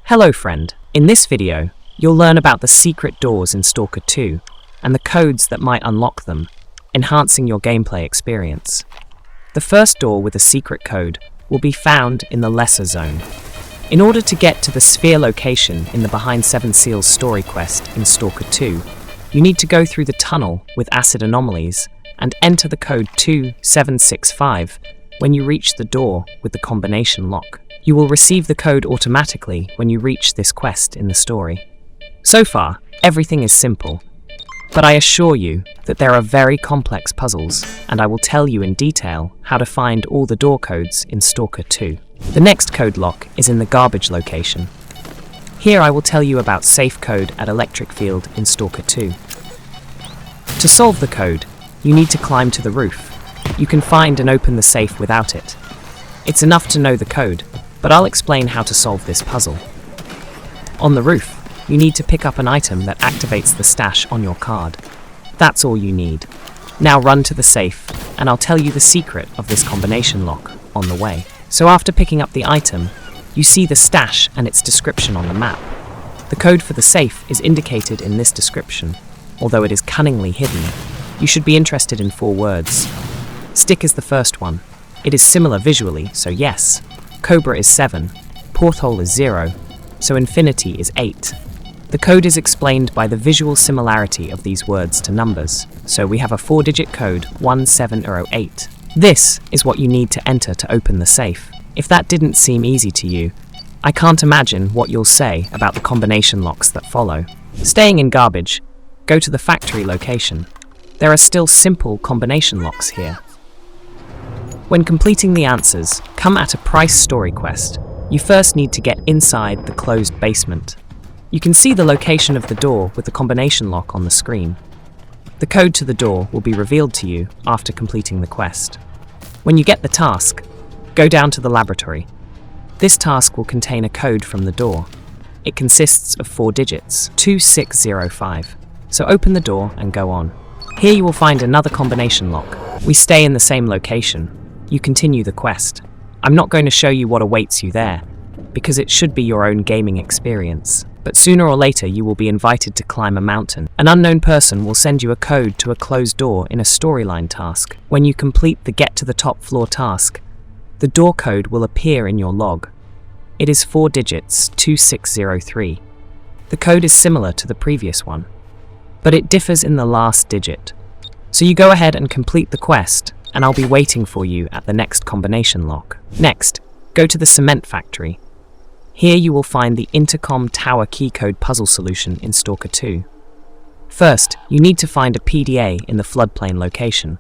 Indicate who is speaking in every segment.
Speaker 1: Hello friend, in this video, you'll learn about the secret doors in S.T.A.L.K.E.R 2 and the codes that might unlock them, enhancing your gameplay experience. The first door with a secret code will be found in the Lesser Zone. In order to get to the sphere location in the Behind Seven Seals story quest in S.T.A.L.K.E.R 2, you need to go through the tunnel with acid anomalies and enter the code 2765 when you reach the door with the combination lock. You will receive the code automatically when you reach this quest in the story. So far, everything is simple, but I assure you that there are very complex puzzles, and I will tell you in detail how to find all the door codes in S.T.A.L.K.E.R 2. The next code lock is in the garbage location. Here I will tell you about safe code at electric field in S.T.A.L.K.E.R 2. To solve the code, you need to climb to the roof. You can find and open the safe without it. It's enough to know the code, but I'll explain how to solve this puzzle. On the roof, you need to pick up an item that activates the stash on your card. That's all you need. Now run to the safe, and I'll tell you the secret of this combination lock on the way. So after picking up the item, you see the stash and its description on the map. The code for the safe is indicated in this description, although it is cunningly hidden. You should be interested in 4 words. Stick is the first one. It is similar visually, so yes. Cobra is 7, porthole is 0, so infinity is 8. The code is explained by the visual similarity of these words to numbers, so we have a 4-digit code 1708. This is what you need to enter to open the safe. If that didn't seem easy to you, I can't imagine what you'll say about the combination locks that follow. Staying in garbage, go to the factory location. There are still simple combination locks here. When completing the answers, come at a price story quest. You first need to get inside the closed basement. You can see the location of the door with the combination lock on the screen. The code to the door will be revealed to you after completing the quest. When you get the task, go down to the laboratory. This task will contain a code from the door. It consists of 4 digits, 2605. So open the door and go on. Here you will find another combination lock. We stay in the same location. You continue the quest. I'm not going to show you what awaits you there, because it should be your own gaming experience. But sooner or later you will be invited to climb a mountain. An unknown person will send you a code to a closed door in a storyline task. When you complete the Get to the Top Floor task, the door code will appear in your log. It is 4 digits, 2603. The code is similar to the previous one, but it differs in the last digit. So you go ahead and complete the quest, and I'll be waiting for you at the next combination lock. Next, go to the cement factory. Here you will find the Intercom Tower Key Code Puzzle solution in S.T.A.L.K.E.R 2. First, you need to find a PDA in the floodplain location.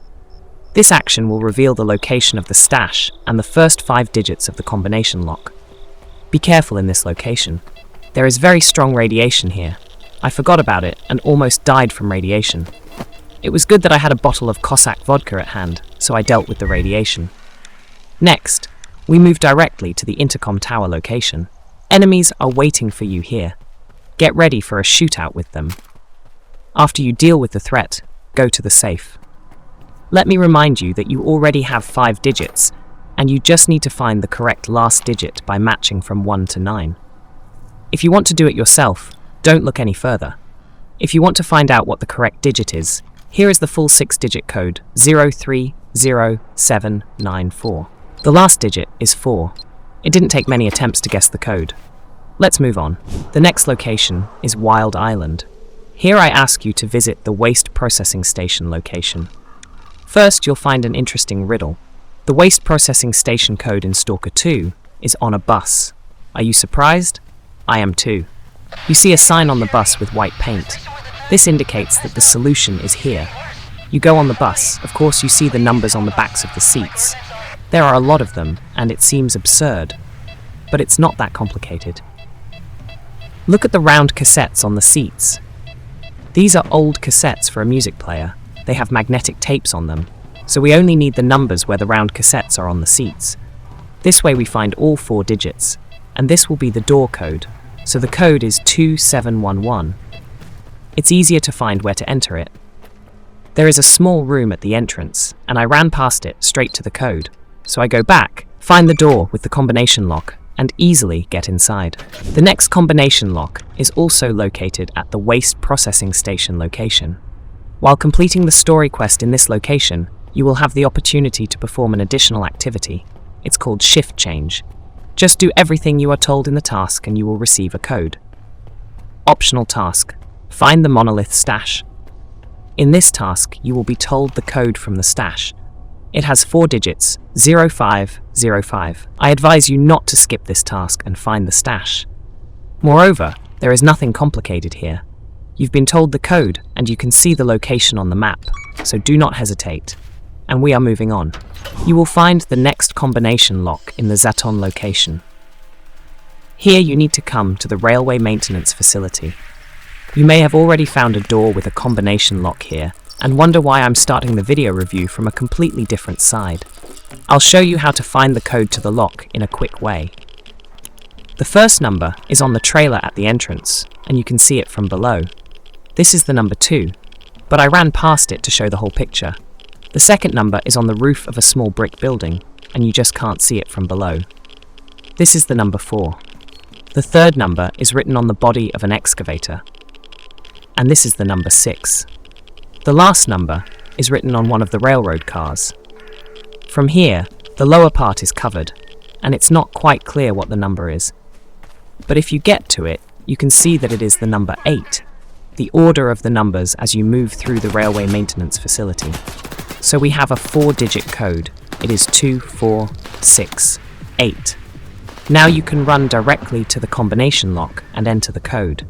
Speaker 1: This action will reveal the location of the stash and the first 5 digits of the combination lock. Be careful in this location. There is very strong radiation here. I forgot about it and almost died from radiation. It was good that I had a bottle of Cossack vodka at hand, so I dealt with the radiation. Next, we move directly to the Intercom Tower location. Enemies are waiting for you here. Get ready for a shootout with them. After you deal with the threat, go to the safe. Let me remind you that you already have 5 digits, and you just need to find the correct last digit by matching from 1 to 9. If you want to do it yourself, don't look any further. If you want to find out what the correct digit is, here is the full 6-digit code 030794. The last digit is 4. It didn't take many attempts to guess the code. Let's move on. The next location is Wild Island. Here I ask you to visit the waste processing station location. First, you'll find an interesting riddle. The waste processing station code in S.T.A.L.K.E.R 2 is on a bus. Are you surprised? I am too. You see a sign on the bus with white paint. This indicates that the solution is here. You go on the bus. Of course, you see the numbers on the backs of the seats. There are a lot of them, and it seems absurd. But it's not that complicated. Look at the round cassettes on the seats. These are old cassettes for a music player. They have magnetic tapes on them, so we only need the numbers where the round cassettes are on the seats. This way we find all 4 digits, and this will be the door code. So the code is 2711. It's easier to find where to enter it. There is a small room at the entrance, and I ran past it straight to the code. So I go back, find the door with the combination lock, and easily get inside. The next combination lock is also located at the waste processing station location. While completing the story quest in this location, you will have the opportunity to perform an additional activity. It's called shift change. Just do everything you are told in the task and you will receive a code. Optional task: find the monolith stash. In this task, you will be told the code from the stash. It has 4 digits, 0505. I advise you not to skip this task and find the stash. Moreover, there is nothing complicated here. You've been told the code and you can see the location on the map, so do not hesitate. And we are moving on. You will find the next combination lock in the Zaton location. Here you need to come to the railway maintenance facility. You may have already found a door with a combination lock here, and wonder why I'm starting the video review from a completely different side. I'll show you how to find the code to the lock in a quick way. The first number is on the trailer at the entrance, and you can see it from below. This is the number 2, but I ran past it to show the whole picture. The second number is on the roof of a small brick building, and you just can't see it from below. This is the number 4. The third number is written on the body of an excavator, and this is the number 6. The last number is written on one of the railroad cars. From here, the lower part is covered, and it's not quite clear what the number is. But if you get to it, you can see that it is the number 8, the order of the numbers as you move through the railway maintenance facility. So we have a 4-digit code. It is 2468. Now you can run directly to the combination lock and enter the code.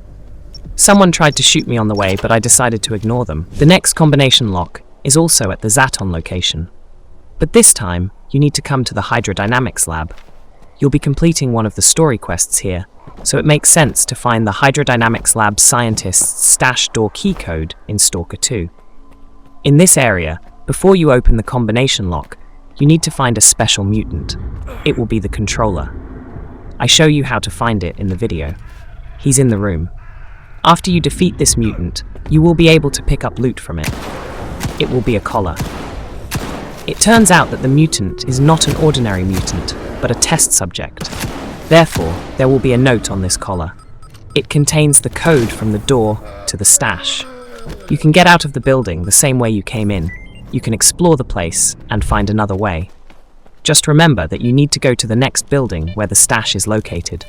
Speaker 1: Someone tried to shoot me on the way, but I decided to ignore them. The next combination lock is also at the Zaton location. But this time, you need to come to the Hydrodynamics lab. You'll be completing one of the story quests here, so it makes sense to find the Hydrodynamics lab scientist's S.T.A.L.K.E.R key code in S.T.A.L.K.E.R 2. In this area, before you open the combination lock, you need to find a special mutant. It will be the controller. I show you how to find it in the video. He's in the room. After you defeat this mutant, you will be able to pick up loot from it. It will be a collar. It turns out that the mutant is not an ordinary mutant, but a test subject. Therefore, there will be a note on this collar. It contains the code from the door to the stash. You can get out of the building the same way you came in. You can explore the place and find another way. Just remember that you need to go to the next building where the stash is located.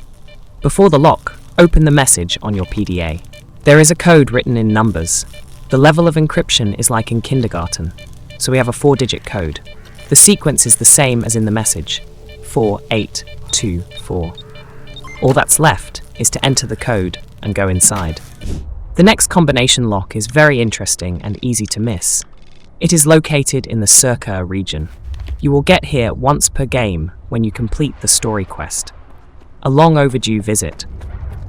Speaker 1: Before the lock, open the message on your PDA. There is a code written in numbers. The level of encryption is like in kindergarten, so we have a 4-digit code. The sequence is the same as in the message, 4824. All that's left is to enter the code and go inside. The next combination lock is very interesting and easy to miss. It is located in the SIRCAA region. You will get here once per game when you complete the story quest. A long overdue visit.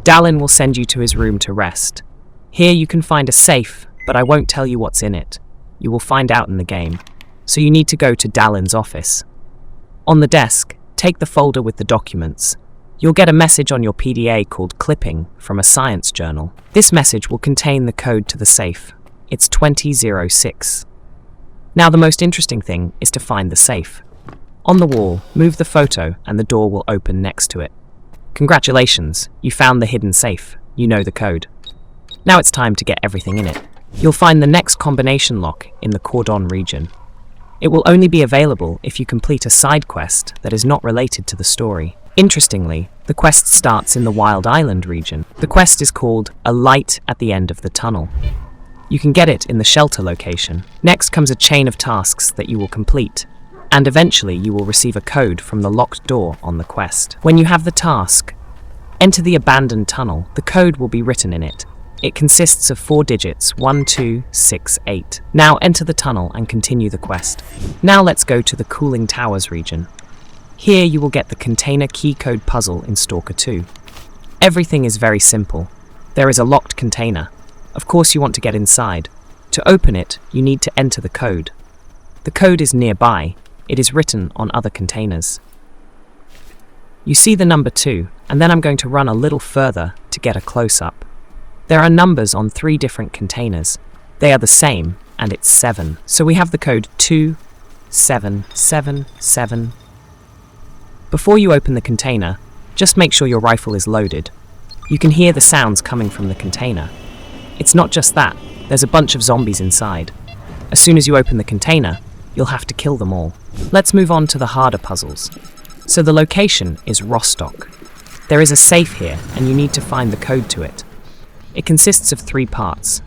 Speaker 1: Dalin will send you to his room to rest. Here you can find a safe, but I won't tell you what's in it. You will find out in the game. So you need to go to Dalin's office. On the desk, take the folder with the documents. You'll get a message on your PDA called Clipping from a science journal. This message will contain the code to the safe. It's 2006. Now the most interesting thing is to find the safe. On the wall, move the photo and the door will open next to it. Congratulations, you found the hidden safe. You know the code. Now it's time to get everything in it. You'll find the next combination lock in the Cordon region. It will only be available if you complete a side quest that is not related to the story. Interestingly, the quest starts in the Wild Island region. The quest is called A Light at the End of the Tunnel. You can get it in the shelter location. Next comes a chain of tasks that you will complete, and eventually you will receive a code from the locked door on the quest. When you have the task, enter the abandoned tunnel. The code will be written in it. It consists of 4 digits, 1268. Now enter the tunnel and continue the quest. Now let's go to the Cooling Towers region. Here you will get the Container Key Code Puzzle in S.T.A.L.K.E.R 2. Everything is very simple. There is a locked container. Of course you want to get inside. To open it, you need to enter the code. The code is nearby. It is written on other containers. You see the number 2, and then I'm going to run a little further to get a close-up. There are numbers on 3 different containers. They are the same, and it's 7. So we have the code 2777. Before you open the container, Just make sure your rifle is loaded. You can hear the sounds coming from the container. It's not just that, there's a bunch of zombies inside. As soon as you open the container, you'll have to kill them all. Let's move on to the harder puzzles. So the location is Rostok. There is a safe here, and you need to find the code to it. It consists of 3 parts.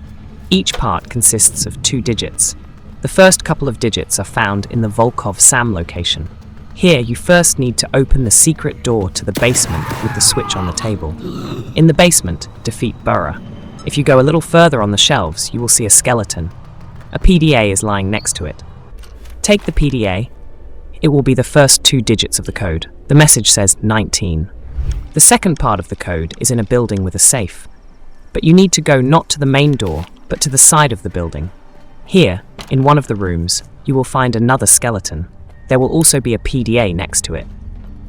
Speaker 1: Each part consists of 2 digits. The first couple of digits are found in the Volkov SAM location. Here, you first need to open the secret door to the basement with the switch on the table. In the basement, defeat Burra. If you go a little further on the shelves, you will see a skeleton. A PDA is lying next to it. Take the PDA. It will be the first 2 digits of the code. The message says 19. The second part of the code is in a building with a safe. But you need to go not to the main door, but to the side of the building. Here, in one of the rooms, you will find another skeleton. There will also be a PDA next to it.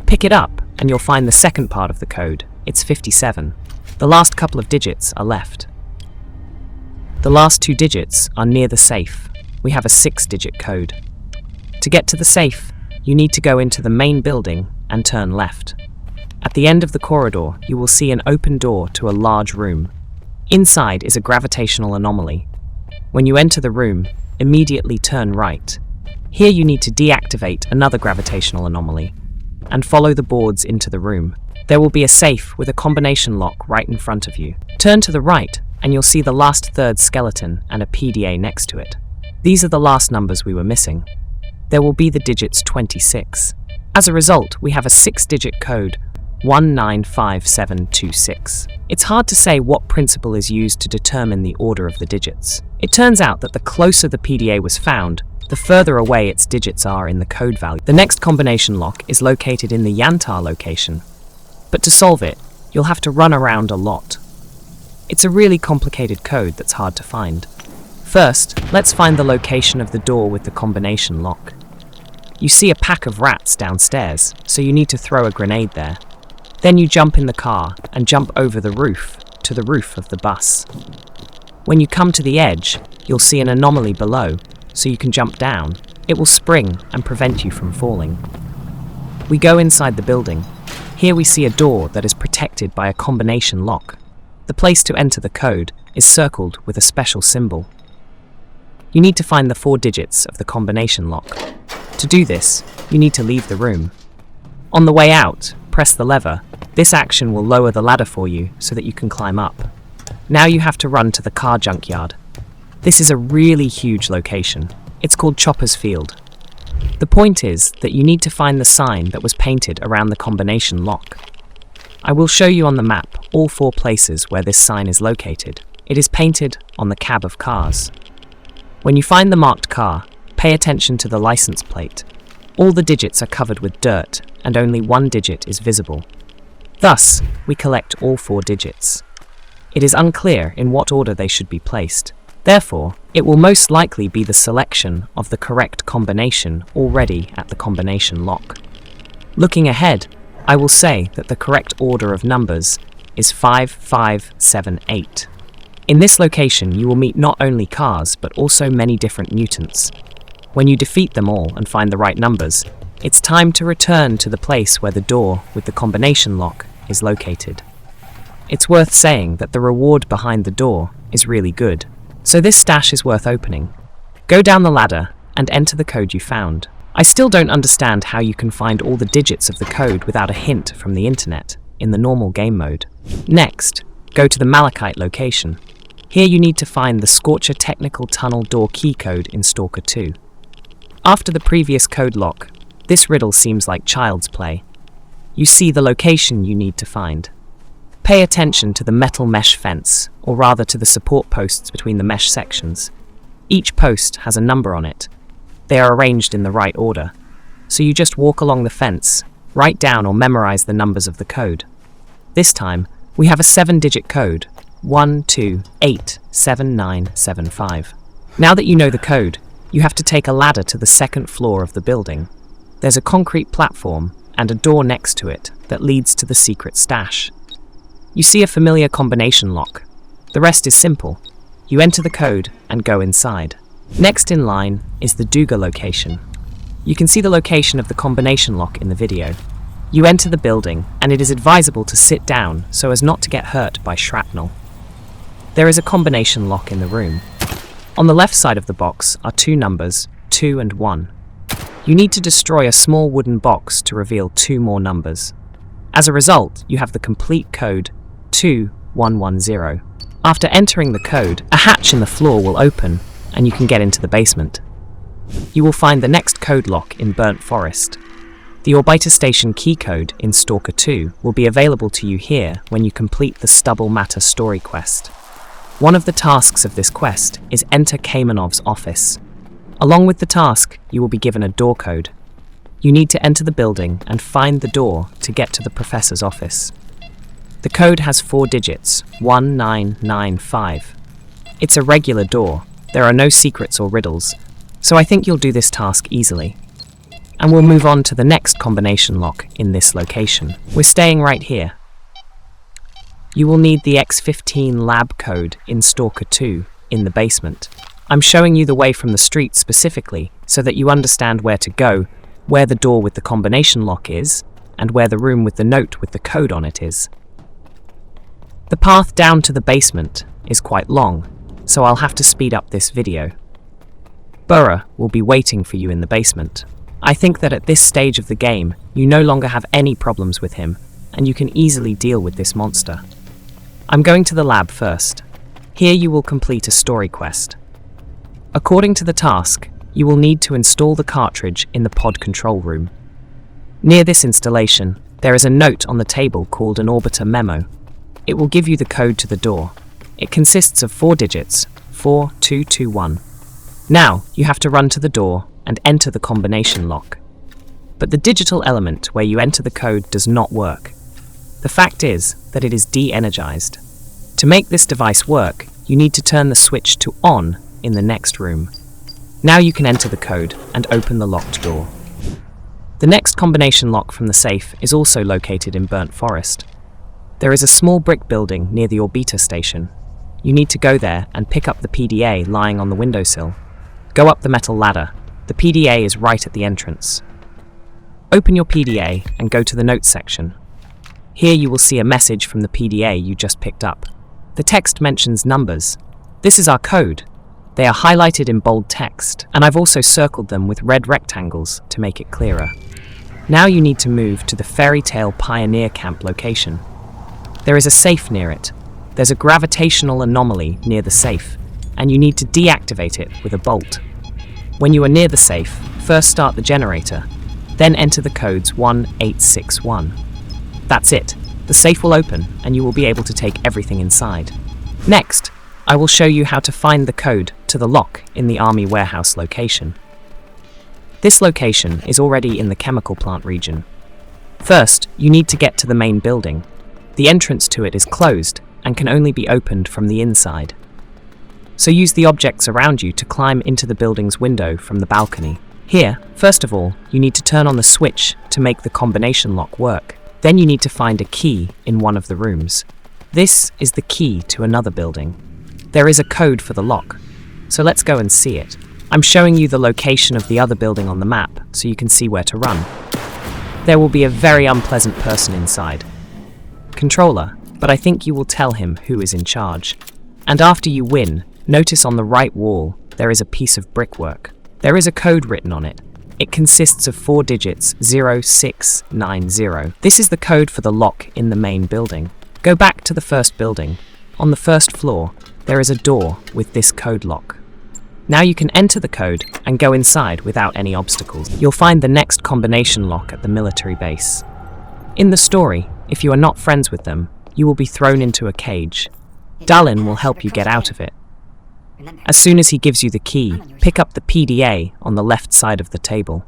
Speaker 1: Pick it up, and you'll find the second part of the code. It's 57. The last couple of digits are left. The last 2 digits are near the safe. We have a 6-digit code. To get to the safe, you need to go into the main building and turn left. At the end of the corridor, you will see an open door to a large room. Inside is a gravitational anomaly. When you enter the room, immediately turn right. Here you need to deactivate another gravitational anomaly and follow the boards into the room. There will be a safe with a combination lock right in front of you. Turn to the right and you'll see the last 3rd skeleton and a PDA next to it. These are the last numbers we were missing. There will be the digits 26. As a result, we have a 6-digit code, 195726. It's hard to say what principle is used to determine the order of the digits. It turns out that the closer the PDA was found, the further away its digits are in the code value. The next combination lock is located in the Yantar location. But to solve it, you'll have to run around a lot. It's a really complicated code that's hard to find. First, let's find the location of the door with the combination lock. You see a pack of rats downstairs, so you need to throw a grenade there. Then you jump in the car and jump over the roof to the roof of the bus. When you come to the edge, you'll see an anomaly below, so you can jump down. It will spring and prevent you from falling. We go inside the building. Here we see a door that is protected by a combination lock. The place to enter the code is circled with a special symbol. You need to find the 4 digits of the combination lock. To do this, you need to leave the room. On the way out, press the lever. This action will lower the ladder for you so that you can climb up. Now you have to run to the car junkyard. This is a really huge location. It's called Chopper's Field. The point is that you need to find the sign that was painted around the combination lock. I will show you on the map all 4 places where this sign is located. It is painted on the cab of cars. When you find the marked car, pay attention to the license plate. All the digits are covered with dirt, and only 1 digit is visible. Thus, we collect all 4 digits. It is unclear in what order they should be placed. Therefore, it will most likely be the selection of the correct combination already at the combination lock. Looking ahead, I will say that the correct order of numbers is 5578. In this location, you will meet not only cars, but also many different mutants. When you defeat them all and find the right numbers, it's time to return to the place where the door with the combination lock is located. It's worth saying that the reward behind the door is really good. So this stash is worth opening. Go down the ladder and enter the code you found. I still don't understand how you can find all the digits of the code without a hint from the internet in the normal game mode. Next, go to the Malachite location. Here you need to find the Scorcher Technical Tunnel Door Key Code in S.T.A.L.K.E.R 2. After the previous code lock, this riddle seems like child's play. You see the location you need to find. Pay attention to the metal mesh fence, or rather to the support posts between the mesh sections. Each post has a number on it. They are arranged in the right order. So you just walk along the fence, write down or memorize the numbers of the code. This time, we have a 7-digit code, 12877975. Now that you know the code, you have to take a ladder to the 2nd floor of the building. There's a concrete platform and a door next to it that leads to the secret stash. You see a familiar combination lock. The rest is simple. You enter the code and go inside. Next in line is the Duga location. You can see the location of the combination lock in the video. You enter the building, and it is advisable to sit down so as not to get hurt by shrapnel. There is a combination lock in the room. On the left side of the box are two numbers, 2 and 1. You need to destroy a small wooden box to reveal 2 more numbers. As a result, you have the complete code 2110. After entering the code, a hatch in the floor will open, and you can get into the basement. You will find the next code lock in Burnt Forest. The Orbita Station key code in Stalker 2 will be available to you here when you complete the Stubble Matter story quest. One of the tasks of this quest is enter Kamenov's office. Along with the task, you will be given a door code. You need to enter the building and find the door to get to the professor's office. The code has 4 digits, 1995. It's a regular door. There are no secrets or riddles, so I think you'll do this task easily. And we'll move on to the next combination lock in this location. We're staying right here. You will need the X15 lab code in Stalker 2 in the basement. I'm showing you the way from the street specifically so that you understand where to go, where the door with the combination lock is, and where the room with the note with the code on it is. The path down to the basement is quite long, so I'll have to speed up this video. Burra will be waiting for you in the basement. I think that at this stage of the game, you no longer have any problems with him, and you can easily deal with this monster. I'm going to the lab first. Here you will complete a story quest. According to the task, you will need to install the cartridge in the pod control room. Near this installation, there is a note on the table called an Orbita memo. It will give you the code to the door. It consists of 4 digits, 4221. Now, you have to run to the door and enter the combination lock. But the digital element where you enter the code does not work. The fact is that it is de-energized. To make this device work, you need to turn the switch to on in the next room. Now you can enter the code and open the locked door. The next combination lock from the safe is also located in Burnt Forest. There is a small brick building near the Orbita station. You need to go there and pick up the PDA lying on the windowsill. Go up the metal ladder. The PDA is right at the entrance. Open your PDA and go to the notes section. Here you will see a message from the PDA you just picked up. The text mentions numbers. This is our code. They are highlighted in bold text, and I've also circled them with red rectangles to make it clearer. Now you need to move to the Fairy Tale Pioneer Camp location. There is a safe near it. There's a gravitational anomaly near the safe, and you need to deactivate it with a bolt. When you are near the safe, first start the generator, then enter the codes 1861. That's it. The safe will open, and you will be able to take everything inside. Next, I will show you how to find the code to the lock in the Army Warehouse location. This location is already in the chemical plant region. First, you need to get to the main building. The entrance to it is closed and can only be opened from the inside. So use the objects around you to climb into the building's window from the balcony. Here, first of all, you need to turn on the switch to make the combination lock work. Then you need to find a key in one of the rooms. This is the key to another building. There is a code for the lock, so let's go and see it. I'm showing you the location of the other building on the map so you can see where to run. There will be a very unpleasant person inside. Controller, but I think you will tell him who is in charge. And after you win, notice on the right wall there is a piece of brickwork. There is a code written on it. It consists of 4 digits, 0690. This is the code for the lock in the main building. Go back to the first building. On the first floor, there is a door with this code lock. Now you can enter the code and go inside without any obstacles. You'll find the next combination lock at the military base. In the story, if you are not friends with them, you will be thrown into a cage. Dalin will help you get out of it. As soon as he gives you the key, pick up the PDA on the left side of the table.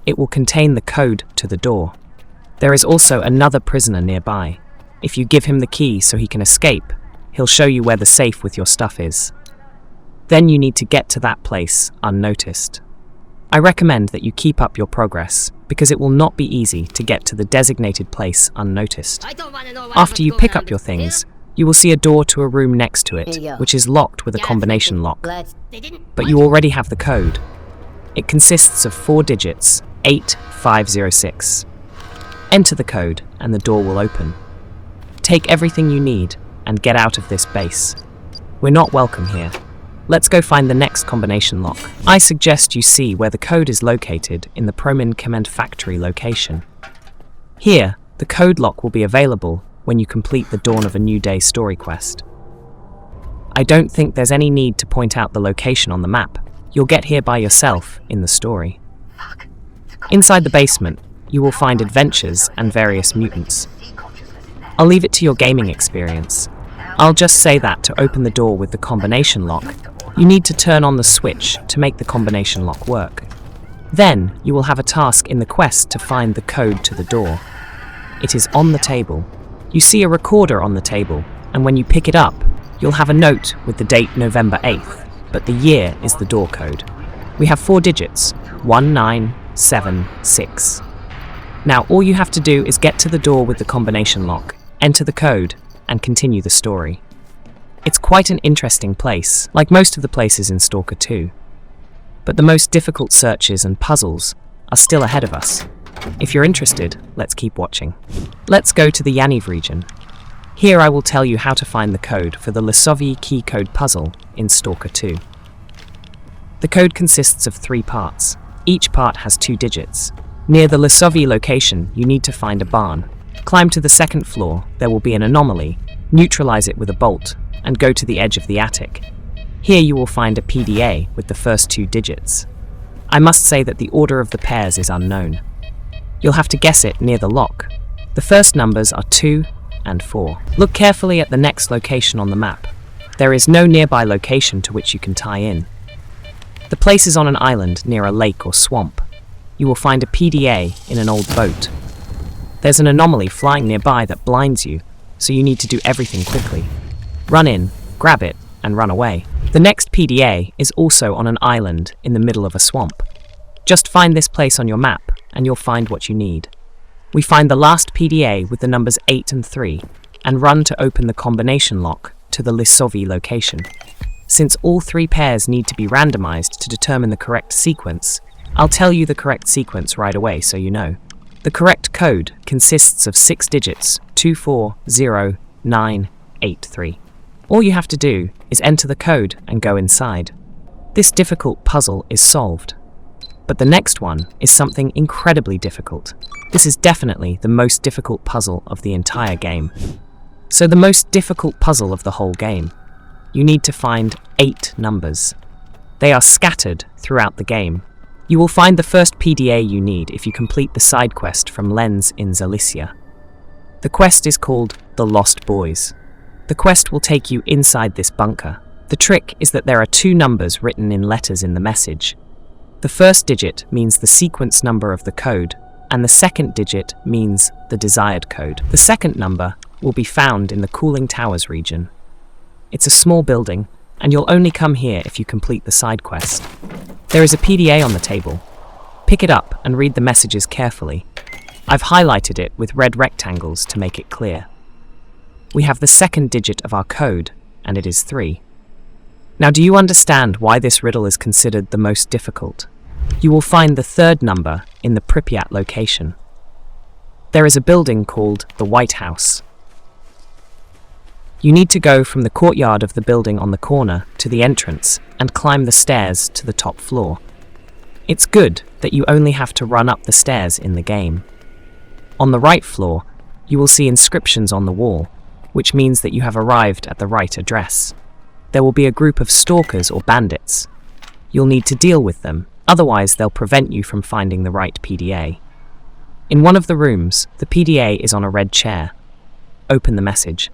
Speaker 1: It will contain the code to the door. There is also another prisoner nearby. If you give him the key so he can escape, he'll show you where the safe with your stuff is. Then you need to get to that place unnoticed. I recommend that you keep up your progress, because it will not be easy to get to the designated place unnoticed. After you pick up your things, you will see a door to a room next to it, which is locked with a combination lock. But you already have the code. It consists of 4 digits, 8506. Enter the code and the door will open. Take everything you need and get out of this base. We're not welcome here. Let's go find the next combination lock. I suggest you see where the code is located in the Promin CMD Factory location. Here, the code lock will be available when you complete the Dawn of a New Day story quest. I don't think there's any need to point out the location on the map. You'll get here by yourself in the story. Inside the basement, you will find adventures and various mutants. I'll leave it to your gaming experience. I'll just say that to open the door with the combination lock, you need to turn on the switch to make the combination lock work. Then, you will have a task in the quest to find the code to the door. It is on the table. You see a recorder on the table, and when you pick it up, you'll have a note with the date November 8th, but the year is the door code. We have 4 digits, 1976. Now all you have to do is get to the door with the combination lock, enter the code, and continue the story. It's quite an interesting place, like most of the places in S.T.A.L.K.E.R 2. But the most difficult searches and puzzles are still ahead of us. If you're interested, let's keep watching. Let's go to the Yaniv region. Here I will tell you how to find the code for the Lisovyi Key Code Puzzle in S.T.A.L.K.E.R 2. The code consists of 3 parts. Each part has 2 digits. Near the Lisovyi location, you need to find a barn. Climb to the 2nd floor, there will be an anomaly, neutralize it with a bolt, and go to the edge of the attic. Here you will find a PDA with the first 2 digits. I must say that the order of the pairs is unknown. You'll have to guess it near the lock. The first numbers are 2 and 4. Look carefully at the next location on the map. There is no nearby location to which you can tie in. The place is on an island near a lake or swamp. You will find a PDA in an old boat. There's an anomaly flying nearby that blinds you, so you need to do everything quickly. Run in, grab it, and run away. The next PDA is also on an island in the middle of a swamp. Just find this place on your map, and you'll find what you need. We find the last PDA with the numbers 8 and 3, and run to open the combination lock to the Lisovyi location. Since all 3 pairs need to be randomized to determine the correct sequence, I'll tell you the correct sequence right away so you know. The correct code consists of 6 digits, 240983. All you have to do is enter the code and go inside. This difficult puzzle is solved. But the next one is something incredibly difficult. This is definitely the most difficult puzzle of the entire game. So the most difficult puzzle of the whole game. You need to find 8 numbers. They are scattered throughout the game. You will find the first PDA you need if you complete the side quest from Lens in Zalicia. The quest is called The Lost Boys. The quest will take you inside this bunker. The trick is that there are 2 numbers written in letters in the message. The first digit means the sequence number of the code, and the second digit means the desired code. The second number will be found in the Cooling Towers region. It's a small building, and you'll only come here if you complete the side quest. There is a PDA on the table. Pick it up and read the messages carefully. I've highlighted it with red rectangles to make it clear. We have the second digit of our code, and it is 3. Now, do you understand why this riddle is considered the most difficult? You will find the 3rd number in the Prypiat location. There is a building called the White House. You need to go from the courtyard of the building on the corner to the entrance and climb the stairs to the top floor. It's good that you only have to run up the stairs in the game. On the right floor, you will see inscriptions on the wall, which means that you have arrived at the right address. There will be a group of stalkers or bandits. You'll need to deal with them, otherwise they'll prevent you from finding the right PDA. In one of the rooms, the PDA is on a red chair. Open the message.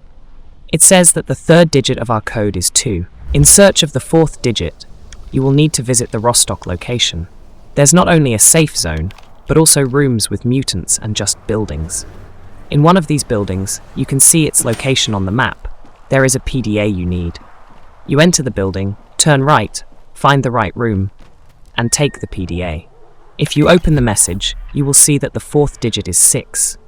Speaker 1: It says that the 3rd digit of our code is 2. In search of the 4th digit, you will need to visit the Rostok location. There's not only a safe zone, but also rooms with mutants and just buildings. In one of these buildings, you can see its location on the map. There is a PDA you need. You enter the building, turn right, find the right room, and take the PDA. If you open the message, you will see that the 4th digit is 6.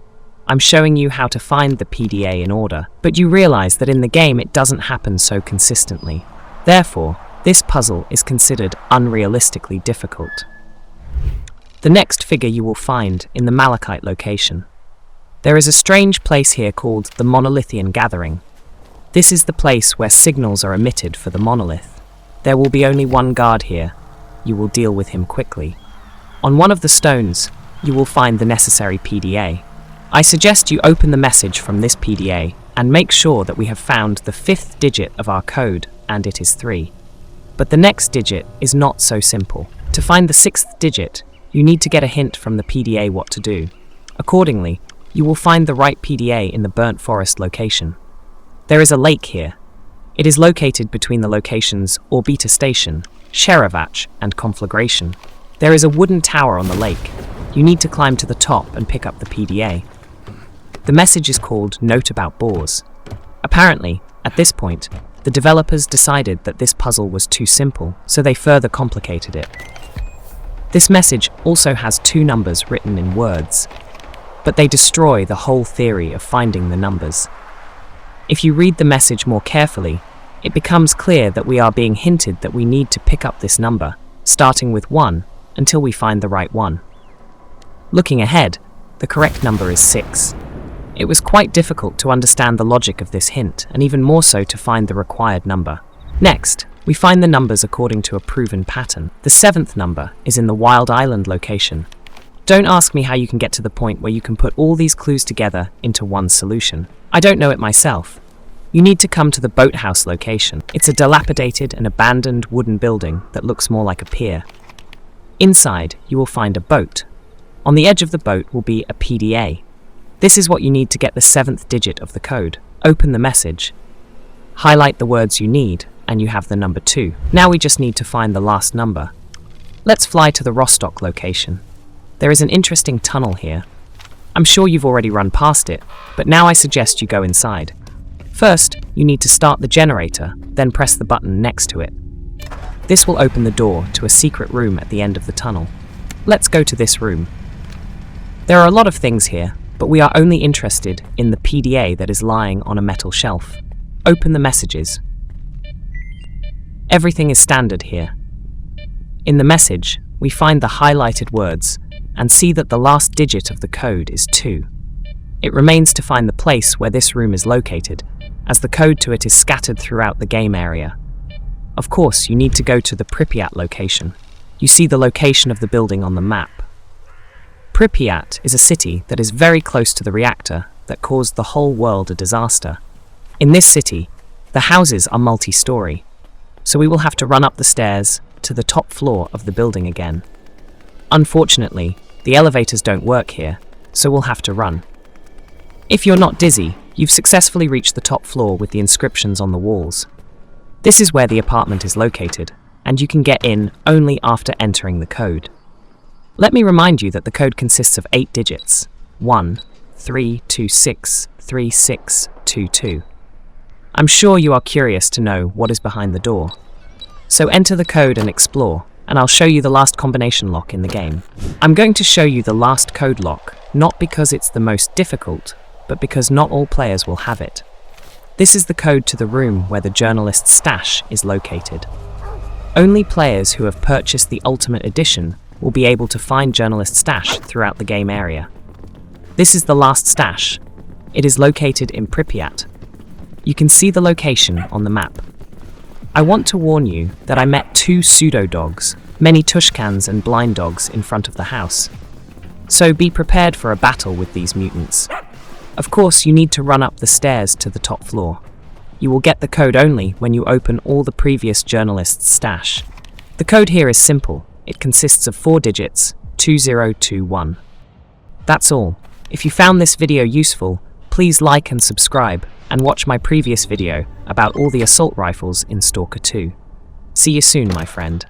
Speaker 1: I'm showing you how to find the PDA in order, but you realize that in the game it doesn't happen so consistently. Therefore, this puzzle is considered unrealistically difficult. The next figure you will find in the Malachite location. There is a strange place here called the Monolithian Gathering. This is the place where signals are emitted for the monolith. There will be only one guard here. You will deal with him quickly. On one of the stones, you will find the necessary PDA. I suggest you open the message from this PDA and make sure that we have found the 5th digit of our code, and it is 3. But the next digit is not so simple. To find the 6th digit, you need to get a hint from the PDA what to do. Accordingly, you will find the right PDA in the burnt forest location. There is a lake here. It is located between the locations Orbita Station, Sheravach, and Conflagration. There is a wooden tower on the lake. You need to climb to the top and pick up the PDA. The message is called Note About Boars. Apparently, at this point, the developers decided that this puzzle was too simple, so they further complicated it. This message also has 2 numbers written in words, but they destroy the whole theory of finding the numbers. If you read the message more carefully, it becomes clear that we are being hinted that we need to pick up this number, starting with 1, until we find the right one. Looking ahead, the correct number is 6. It was quite difficult to understand the logic of this hint, and even more so to find the required number. Next, we find the numbers according to a proven pattern. The 7th number is in the Wild Island location. Don't ask me how you can get to the point where you can put all these clues together into one solution. I don't know it myself. You need to come to the boathouse location. It's a dilapidated and abandoned wooden building that looks more like a pier. Inside, you will find a boat. On the edge of the boat will be a PDA. This is what you need to get the 7th digit of the code. Open the message. Highlight the words you need, and you have the number 2. Now we just need to find the last number. Let's fly to the Rostok location. There is an interesting tunnel here. I'm sure you've already run past it, but now I suggest you go inside. First, you need to start the generator, then press the button next to it. This will open the door to a secret room at the end of the tunnel. Let's go to this room. There are a lot of things here, but we are only interested in the PDA that is lying on a metal shelf. Open the messages. Everything is standard here. In the message, we find the highlighted words and see that the last digit of the code is 2. It remains to find the place where this room is located, as the code to it is scattered throughout the game area. Of course, you need to go to the Prypiat location. You see the location of the building on the map. Prypiat is a city that is very close to the reactor that caused the whole world a disaster. In this city, the houses are multi-story, so we will have to run up the stairs to the top floor of the building again. Unfortunately, the elevators don't work here, so we'll have to run. If you're not dizzy, you've successfully reached the top floor with the inscriptions on the walls. This is where the apartment is located, and you can get in only after entering the code. Let me remind you that the code consists of 8 digits: 1, 3, 2, 6, 3, 6, 2, 2. I'm sure you are curious to know what is behind the door. So enter the code and explore, and I'll show you the last combination lock in the game. I'm going to show you the last code lock, not because it's the most difficult, but because not all players will have it. This is the code to the room where the journalist's stash is located. Only players who have purchased the Ultimate Edition will be able to find journalist stash throughout the game area. This is the last stash. It is located in Prypiat. You can see the location on the map. I want to warn you that I met 2 pseudo-dogs, many Tushkans and blind dogs in front of the house. So be prepared for a battle with these mutants. Of course, you need to run up the stairs to the top floor. You will get the code only when you open all the previous journalist's stash. The code here is simple. It consists of 4 digits, 2021. That's all. If you found this video useful, please like and subscribe, and watch my previous video about all the assault rifles in S.T.A.L.K.E.R 2. See you soon, my friend.